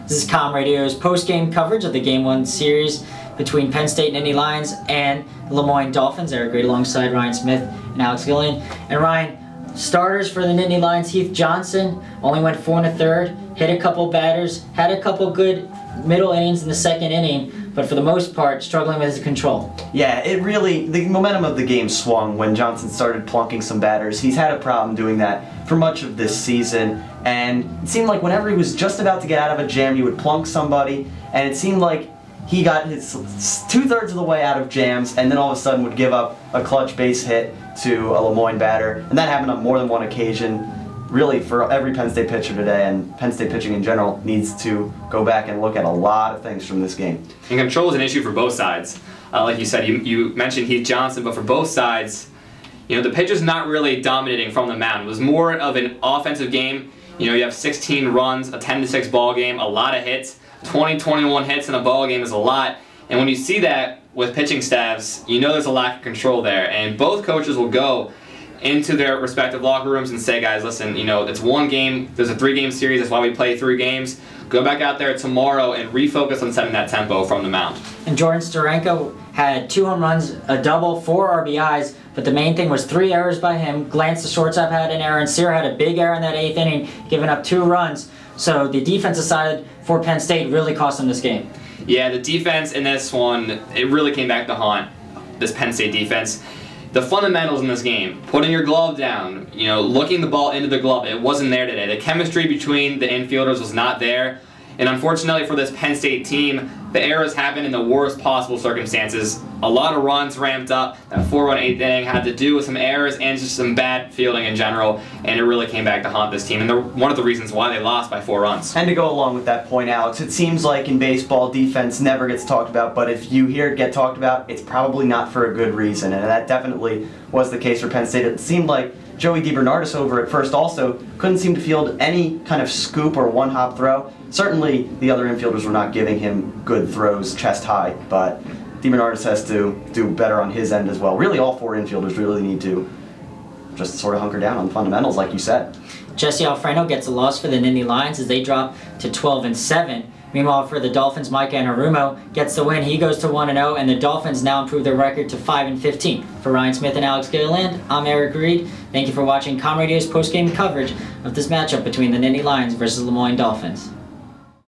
This is Com Radio's post-game coverage of the Game 1 series between Penn State Nittany Lions and Moyne Dolphins. Eric Reed alongside Ryan Smith and Alex Gillian. And Ryan, starters for the Nittany Lions, Heath Johnson only went 4 1/3, hit a couple batters, had a couple good middle innings in the second inning, but for the most part, struggling with his control. Yeah, the momentum of the game swung when Johnson started plunking some batters. He's had a problem doing that for much of this season, and it seemed like whenever he was just about to get out of a jam, he would plunk somebody, and it seemed like he got his 2/3 of the way out of jams, and then all of a sudden would give up a clutch base hit to a Moyne batter, and that happened on more than one occasion. Really, for every Penn State pitcher today, and Penn State pitching in general, needs to go back and look at a lot of things from this game. And control is an issue for both sides. Like you said, you mentioned Heath Johnson, but for both sides, the pitcher's not really dominating from the mound. It was more of an offensive game. You have 16 runs, a 10-6 ball game, a lot of hits. 20-21 hits in a ball game is a lot. And when you see that with pitching staffs, there's a lack of control there. And both coaches will go into their respective locker rooms and say, guys, listen, it's one game, there's a 3-game series, that's why we play 3 games. Go back out there tomorrow and refocus on setting that tempo from the mound. And Jordan Steranko had 2 home runs, a double, 4 RBIs, but the main thing was 3 errors by him. Glance, the shortstop, had an error, and Sear had a big error in that 8th inning, giving up 2 runs. So the defensive side for Penn State really cost them this game. Yeah, the defense in this one, it really came back to haunt this Penn State defense. The fundamentals in this game, putting your glove down, looking the ball into the glove, it wasn't there today. The chemistry between the infielders was not there. And unfortunately for this Penn State team, the errors happened in the worst possible circumstances. A lot of runs ramped up. That 4-run 8th inning had to do with some errors and just some bad fielding in general, and it really came back to haunt this team. And they're one of the reasons why they lost by 4 runs. And to go along with that point, Alex, it seems like in baseball, defense never gets talked about, but if you hear it get talked about, it's probably not for a good reason, and that definitely was the case for Penn State. It seemed like Joey DiBernardis over at first also couldn't seem to field any kind of scoop or one-hop throw. Certainly the other infielders were not giving him good throws chest high, but DiBernardis has to do better on his end as well. Really, all 4 infielders really need to just sort of hunker down on the fundamentals, like you said. Jesse Alfredo gets a loss for the Nittany Lions as they drop to 12-7. Meanwhile, for the Dolphins, Micah Anarumo gets the win. He goes to 1-0, and the Dolphins now improve their record to 5-15. For Ryan Smith and Alex Gilliland, I'm Eric Reed. Thank you for watching Com Radio's post-game coverage of this matchup between the Nittany Lions versus Moyne Dolphins.